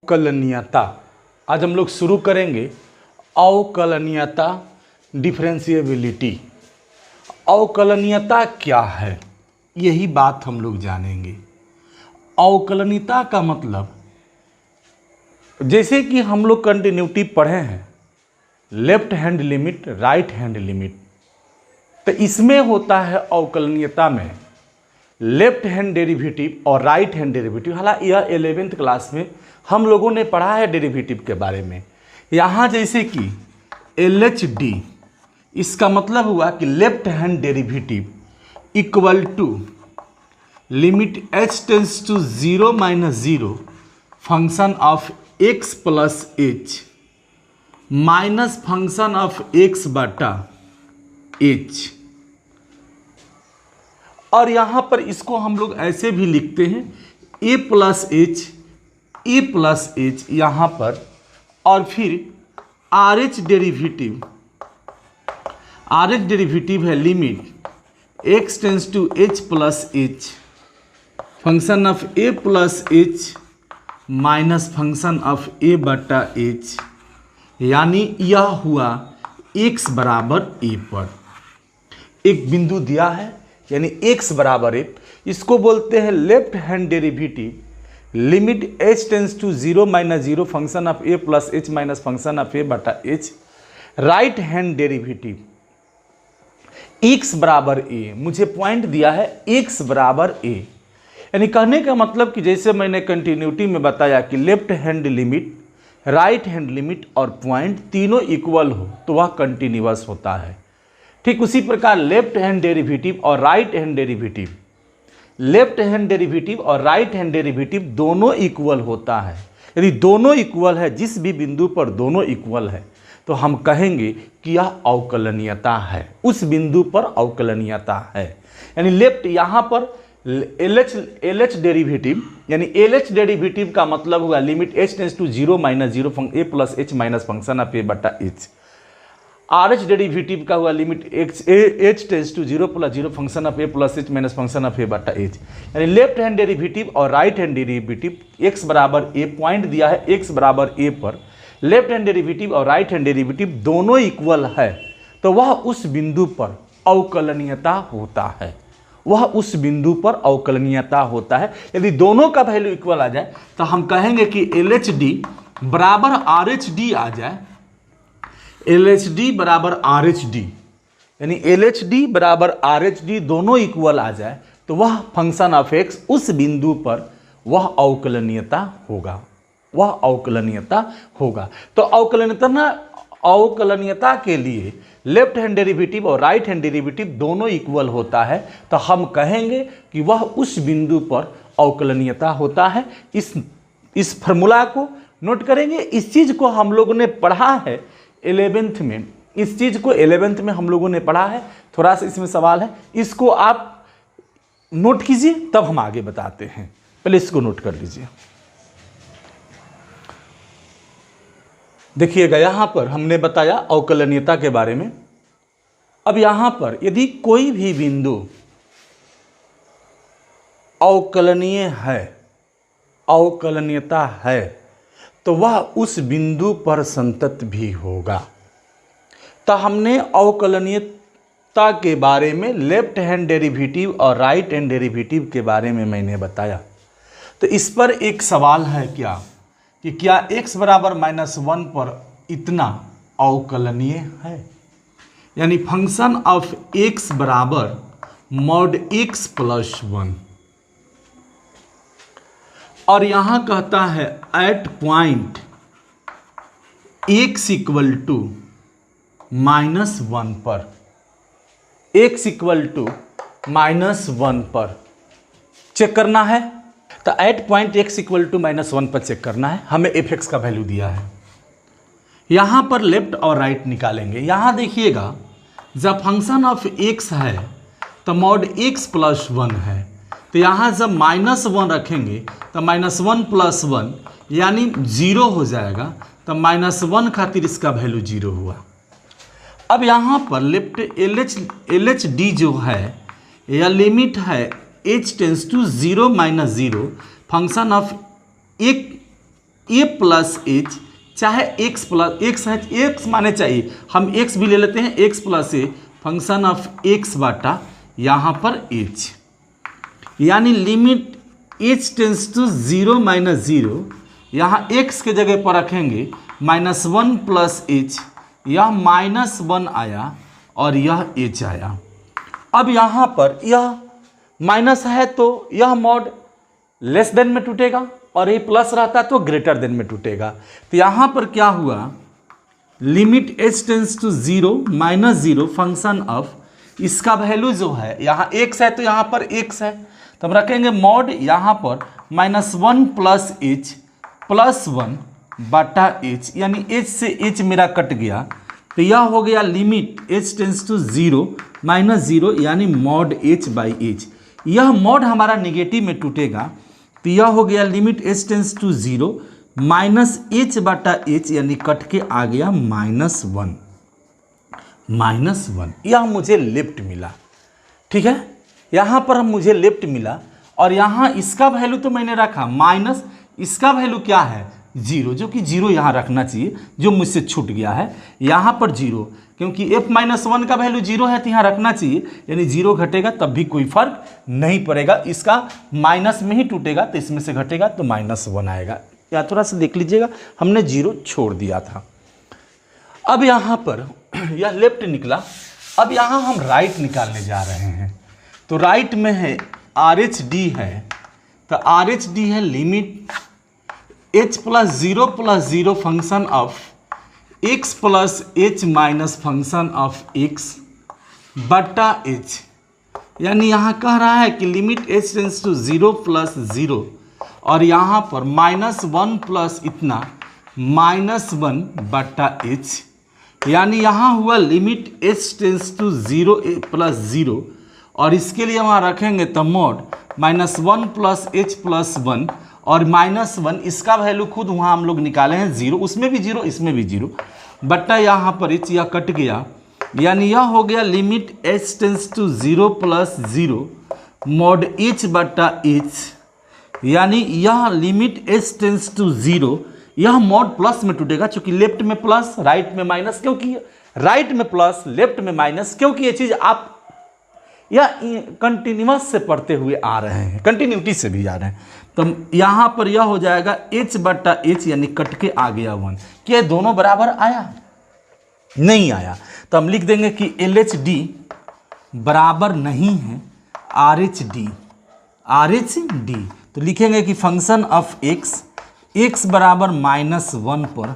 अवकलनीयता। आज हम लोग शुरू करेंगे अवकलनीयता, डिफरेंशिएबिलिटी। अवकलनीयता क्या है, यही बात हम लोग जानेंगे। अवकलनीयता का मतलब, जैसे कि हम लोग कंटिन्यूटी पढ़े हैं, left hand limit, right hand limit, तो इसमें होता है अवकलनीयता में लेफ्ट हैंड डेरिवेटिव और राइट हैंड डेरिवेटिव। हालांकि यह 11th क्लास में हम लोगों ने पढ़ा है डेरिवेटिव के बारे में। यहाँ जैसे कि LHD, इसका मतलब हुआ कि left hand derivative equal to limit h tends to 0 - 0 function of x plus h minus function of x बटा h। और यहाँ पर इसको हम लोग ऐसे भी लिखते हैं a प्लस h यहाँ पर, और फिर RH डेरिवेटिव है limit x tends to h plus h function of a plus h minus function of a बटा h, यानी यह हुआ x बराबर a पर एक बिंदु दिया है, यानी x बराबर a। इसको बोलते हैं left hand derivative limit h tends to 0 - 0 function of a plus h minus function of a बटा h। Right hand derivative x बराबर a, मुझे पॉइंट दिया है x बराबर a, यानी कहने का मतलब कि जैसे मैंने कंटिन्यूटी में बताया कि left hand limit, right hand limit और पॉइंट तीनों इक्वल हो तो वह कंटिन्यूअस होता है। ठीक उसी प्रकार लेफ्ट हैंड डेरिवेटिव और right hand derivative, left hand derivative और राइट हैंड डेरिवेटिव दोनों इक्वल होता है। यदि दोनों इक्वल है, जिस भी बिंदु पर दोनों इक्वल है, तो हम कहेंगे कि यह अवकलनीयता है, उस बिंदु पर अवकलनीयता है। यानी लेफ्ट यहाँ पर LH डेरिवेटिव, यानी LH डेरिवेटिव का मतलब हुआ limit h tends to 0 - 0 a plus h minus function of a बटा h। RH डेरिवेटिव का हुआ limit h tends to 0 + 0 function of a plus h minus function of a बटा h। यानी left hand derivative और right hand derivative x बराबर a, point दिया है x बराबर a पर, लेफ्ट हैंड डेरिवेटिव और राइट हैंड डेरिवेटिव दोनों इक्वल है, तो वह उस बिंदु पर अवकलनीयता होता है, वह उस बिंदु पर अवकलनीयता होता है। यदि दोनों का वैल्यू इक्वल आ जाए तो हम कहेंगे कि LHD बराबर RH आ जाए, LHD बराबर RH, यानी LHD बराबर RH दोनों इक्वल आ जाए तो वह फंक्शन ऑफ x उस बिंदु पर वह अवकलनीयता होगा, वह अवकलनीयता होगा। तो अवकलनीयता के लिए लेफ्ट हैंड डेरिवेटिव और राइट हैंड डेरिवेटिव दोनों इक्वल होता है, तो हम कहेंगे कि वह उस बिंदु पर अवकलनीयता होता है। इस फॉर्मूला को नोट करेंगे। इस चीज को हम लोगों ने पढ़ा है 11th में, इस चीज को 11th में हम लोगों ने पढ़ा है। थोड़ा सा इसमें सवाल है, इसको आप नोट कीजिए तब हम आगे बताते हैं। पहले इसको नोट कर लीजिए। देखिएगा, यहां पर हमने बताया अवकलनीयता के बारे में। अब यहां पर यदि कोई भी बिंदु अवकलनीय है, अवकलनीयता है, तो वह उस बिंदु पर संतत भी होगा। तो हमने अवकलनीयता के बारे में लेफ्ट हैंड डेरिवेटिव और राइट हैंड डेरिवेटिव के बारे में मैंने बताया। तो इस पर एक सवाल है क्या, कि क्या x बराबर -1 पर इतना अवकलनीय है, यानी फंक्शन ऑफ x बराबर मॉड x प्लस 1। और यहां कहता है at point x equal to -1 पर, x इक्वल टू -1 पर चेक करना है। तो at point x equal to -1 पर चेक करना है। हमें f(x) का वैल्यू दिया है, यहां पर लेफ्ट और राइट निकालेंगे। यहां देखिएगा, जब फंक्शन ऑफ x है तो मॉड x प्लस 1 है, तो यहां जब -1 रखेंगे तो -1 प्लस 1 यानी 0 हो जाएगा, तो -1 खातिर इसका वैल्यू 0 हुआ। अब यहां पर लेफ्ट LHD जो है, यह लिमिट है h tends to 0 - 0 function of a plus h, चाहे एक्स प्लस एक्स है, एक्स माने चाहिए, हम एक्स भी ले लेते हैं, x plus a function of x बाटा यहाँ पर एच, यानी limit H tends to zero minus zero, यहाँ एक्स के जगह पर रखेंगे -1 प्लस एच, यह -1 आया और यह एच आया। अब यहाँ पर यह माइनस है तो यह मॉड लेस देन में टूटेगा और ये प्लस रहता तो ग्रेटर देन में टूटेगा। तो यहाँ पर क्या हुआ, limit H tends to zero minus zero function of, इसका वैल्यू जो है यहाँ एक्स है तो यहाँ पर एक्स है, तो हम रखेंगे मॉड यहाँ पर -1 प्लस एच प्लस 1 बटा एच, यानी एच से एच मेरा कट गया, तो यह हो गया limit H tends to zero minus zero, यानी मॉड एच बाई एच। यह मॉड हमारा निगेटिव में टूटेगा, तो यह हो गया limit H tends to zero minus H बटा एच, यानी कट के आ गया -1, यह मुझे लेफ्ट मिला। ठीक है, यहाँ पर मुझे लेफ्ट मिला और यहाँ इसका वैल्यू तो मैंने रखा माइनस, इसका वैल्यू क्या है जीरो, जो कि जीरो यहाँ रखना चाहिए, जो मुझसे छूट गया है यहाँ पर जीरो, क्योंकि f-1 का वैल्यू जीरो है तो यहाँ रखना चाहिए, यानी जीरो घटेगा तब भी कोई फर्क नहीं पड़ेगा, इसका माइनस में ही टूटेगा तो इसमें से घटेगा तो -1 आएगा। या थोड़ा सा देख लीजिएगा, हमने जीरो छोड़ दिया था। अब यहाँ पर यह लेफ्ट निकला, अब यहाँ हम राइट निकालने जा रहे हैं, तो राइट में है RH D है, तो RH D है limit h plus zero function of x plus H minus function of x बटा h, यानी यहाँ कह रहा है कि limit h tends to zero plus zero और यहाँ पर -1 प्लस इतना -1 बटा h, यानी यहाँ हुआ limit h tends to zero plus zero, और इसके लिए वहाँ रखेंगे तो मॉड -1 प्लस एच प्लस 1 और -1, इसका वैल्यू खुद वहाँ हम लोग निकाले हैं जीरो, उसमें भी जीरो इसमें भी जीरो, बटा यहाँ पर एच, यह कट गया, यानी यह हो गया limit H tends to zero plus zero mod H बटा एच, यानी यह limit H tends to zero, यह मॉड प्लस में टूटेगा, चूंकि लेफ्ट में प्लस राइट में माइनस, क्योंकि राइट में प्लस लेफ्ट में माइनस, क्योंकि ये चीज़ आप या कंटिन्यूस से पढ़ते हुए आ रहे हैं, कंटिन्यूटी से भी आ रहे हैं, तो यहाँ पर यह हो जाएगा h बटा एच, यानी कट के आ गया 1। क्या दोनों बराबर आया? नहीं आया, तो हम लिख देंगे कि LHD बराबर नहीं है RH D, तो लिखेंगे कि फंक्शन ऑफ x बराबर -1 पर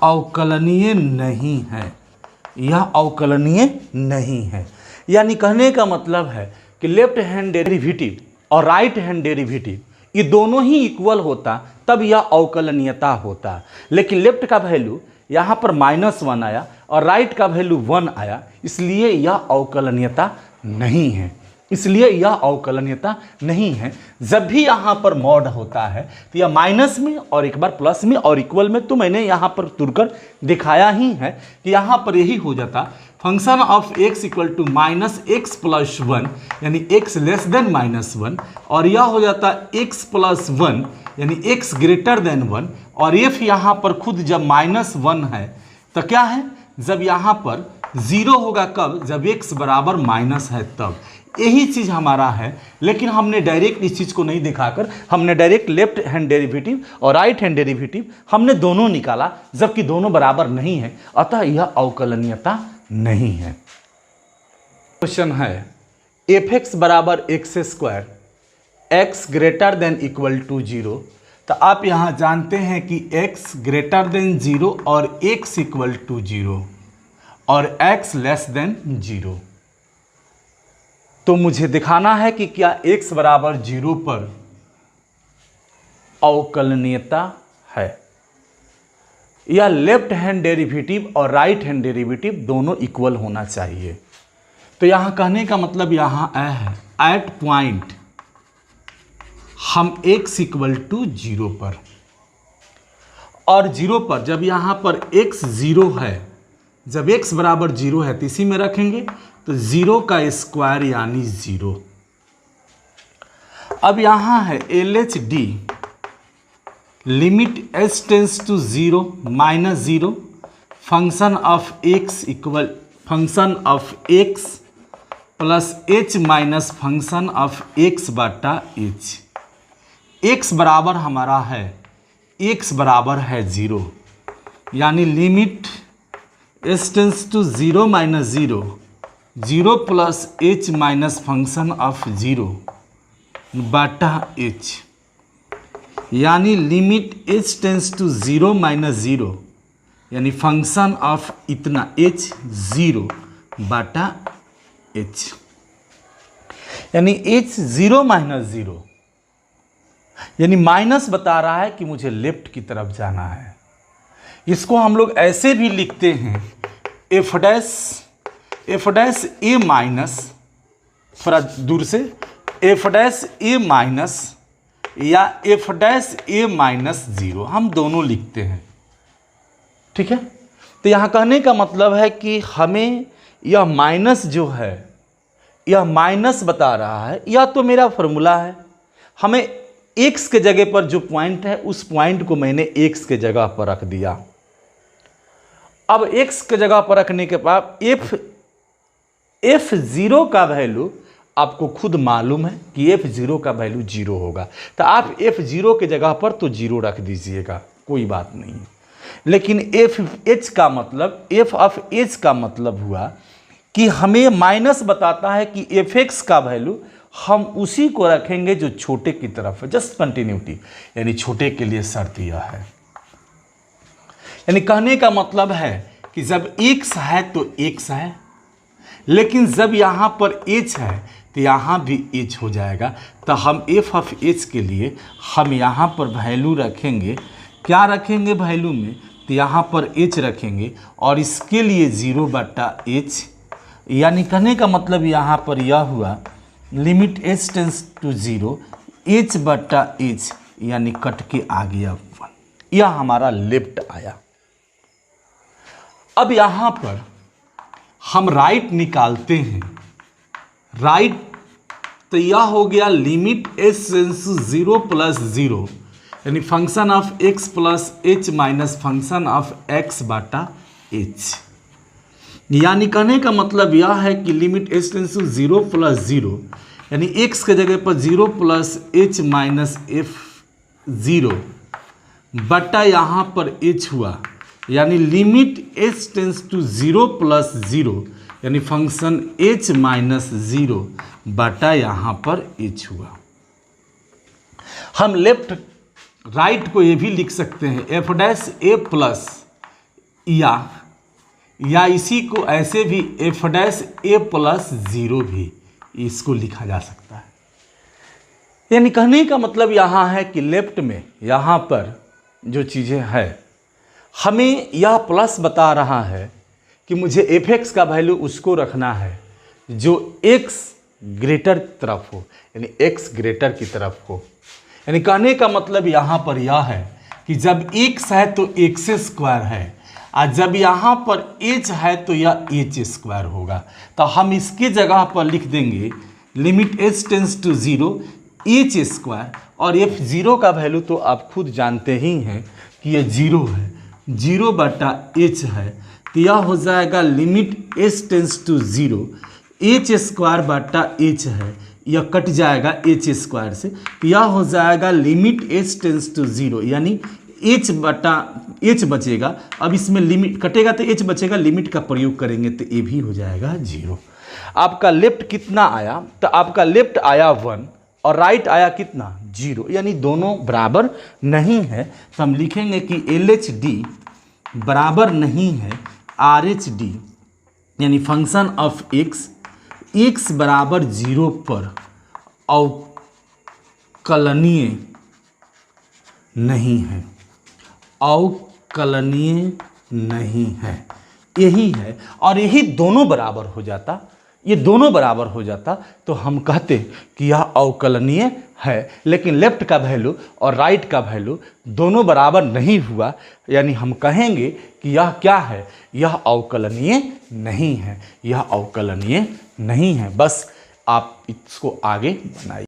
अवकलनीय नहीं है, यह अवकलनीय नहीं है। यानी कहने का मतलब है कि लेफ्ट हैंड डेरिवेटिव और राइट हैंड डेरिवेटिव ये दोनों ही इक्वल होता तब यह अवकलनीयता होता, लेकिन लेफ्ट का वैल्यू यहाँ पर -1 आया और राइट का वैल्यू 1 आया, इसलिए यह अवकलनीयता नहीं है, इसलिए यह अवकलनीयता नहीं है। जब भी यहाँ पर मॉड होता है तो यह माइनस में और एक बार प्लस में और इक्वल में, तो मैंने यहाँ पर तुरकर दिखाया ही है कि यहाँ पर यही हो जाता function of x equal to -x plus 1, यानी x लेस देन -1, और यह हो जाता x प्लस 1 यानी x ग्रेटर देन 1, और f यहाँ पर खुद जब -1 है तो क्या है, जब यहाँ पर 0 होगा कब, जब x बराबर माइनस है तब। यही चीज़ हमारा है, लेकिन हमने डायरेक्ट इस चीज़ को नहीं दिखाकर हमने डायरेक्ट लेफ्ट हैंड डेरिवेटिव और राइट हैंड डेरिवेटिव हमने दोनों निकाला, जबकि दोनों बराबर नहीं है, अतः यह अवकलनीयता नहीं है। क्वेश्चन है f(x) बराबर x² x greater than equal to 0, तो आप यहाँ जानते हैं कि x ग्रेटर देन 0 और x इक्वल टू 0 और x लेस देन 0, तो मुझे दिखाना है कि क्या x बराबर 0 पर अवकलनीयता है, या लेफ्ट हैंड डेरिवेटिव और राइट हैंड डेरिवेटिव दोनों इक्वल होना चाहिए। तो यहाँ कहने का मतलब यहाँ है एट पॉइंट हम x इक्वल टू 0 पर, और 0 पर जब यहाँ पर x 0 है, जब x बराबर 0 है तो इसी में रखेंगे, तो 0 का स्क्वायर यानी 0, अब यहाँ है LHD limit h tends to 0 minus 0 function of x equal function of x plus h minus function of x बटा h। x बराबर हमारा है x बराबर है 0, यानी limit h tends to 0 minus 0 0 plus h minus function of 0 बटा h, यानी limit h tends to 0 minus 0 यानी फंक्शन ऑफ इतना h 0 बटा h, यानी h 0 माइनस 0 यानी माइनस बता रहा है कि मुझे लेफ्ट की तरफ जाना है। इसको हम लोग ऐसे भी लिखते हैं एफ डैश ए माइनस, थोड़ा दूर से एफ डैश ए माइनस या एफ डैश ए माइनस 0, हम दोनों लिखते हैं। ठीक है, तो यहाँ कहने का मतलब है कि हमें यह माइनस जो है, यह माइनस बता रहा है, यह तो मेरा फॉर्मूला है। हमें x के जगह पर जो पॉइंट है उस पॉइंट को मैंने x के जगह पर रख दिया। अब x के जगह पर रखने के बाद f0 का वैल्यू आपको खुद मालूम है कि f0 का वैल्यू 0 होगा, तो आप f0 के जगह पर तो 0 रख दीजिएगा, कोई बात नहीं है। लेकिन f का मतलब हुआ कि हमें माइनस बताता है कि fx का वैल्यू हम उसी को रखेंगे जो छोटे की तरफ है, जस्ट कंटिन्यूटी, यानी छोटे के लिए शर्त यह है। यानी कहने का मतलब है कि जब x है तो x है, लेकिन जब यहाँ पर h है तो यहाँ भी h हो जाएगा। तो हम f ऑफ h के लिए हम यहाँ पर वैल्यू रखेंगे, क्या रखेंगे वैल्यू में, तो यहाँ पर h रखेंगे और इसके लिए 0 बटा h, यानी कहने का मतलब यहाँ पर यह हुआ limit h tends to 0 h बटा h, यानी कट के आ गया 1, यह हमारा लेफ्ट आया। अब यहाँ पर हम राइट निकालते हैं, राइट तो यह हो गया limit h tends to 0 plus 0 यानी function of x plus h minus function of x बटा h, यानी कहने का मतलब यह है कि limit h tends to 0 plus 0 यानी x के जगह पर 0 प्लस h माइनस f0 बटा यहाँ पर h हुआ, यानी limit h tends to 0 plus 0 यानी फंक्शन h माइनस 0 बटा यहाँ पर h हुआ। हम लेफ्ट राइट को ये भी लिख सकते हैं एफ डैश ए प्लस, या इसी को ऐसे भी एफ डैश ए प्लस 0 भी इसको लिखा जा सकता है। यानी कहने का मतलब यहाँ है कि लेफ्ट में यहाँ पर जो चीज़ें हैं, हमें यह प्लस बता रहा है कि मुझे एफ एक्स का वैल्यू उसको रखना है जो एक्स ग्रेटर तरफ हो, यानी एक्स ग्रेटर की तरफ हो। यानी कहने का मतलब यहाँ पर यह है कि जब x है तो x स्क्वायर है, और जब यहाँ पर h है तो यह h स्क्वायर होगा। तो हम इसके जगह पर लिख देंगे limit h tends to 0 h square, और f0 का वैल्यू तो आप खुद जानते ही हैं कि यह 0 है, 0 बटा h है। तो यह हो जाएगा limit h tends to 0 h square बटा h है, यह कट जाएगा h स्क्वायर से, तो यह हो जाएगा लिमिट h टेंस टू 0 यानी h बटा h बचेगा। अब इसमें लिमिट कटेगा तो h बचेगा, लिमिट का प्रयोग करेंगे तो ये भी हो जाएगा 0। आपका लेफ्ट कितना आया, तो आपका लेफ्ट आया 1 और राइट आया कितना 0, यानी दोनों बराबर नहीं है। तो हम लिखेंगे कि LHD बराबर नहीं है RH D, यानी फंक्शन ऑफ x बराबर 0 पर अवकलनीय नहीं है, अवकलनीय नहीं है, यही है। और यही दोनों बराबर हो जाता, ये दोनों बराबर हो जाता तो हम कहते कि यह अवकलनीय है। लेकिन लेफ्ट का वैल्यू और राइट का वैल्यू दोनों बराबर नहीं हुआ, यानी हम कहेंगे कि यह क्या है, यह अवकलनीय नहीं है, यह अवकलनीय नहीं है। बस आप इसको आगे बनाइए।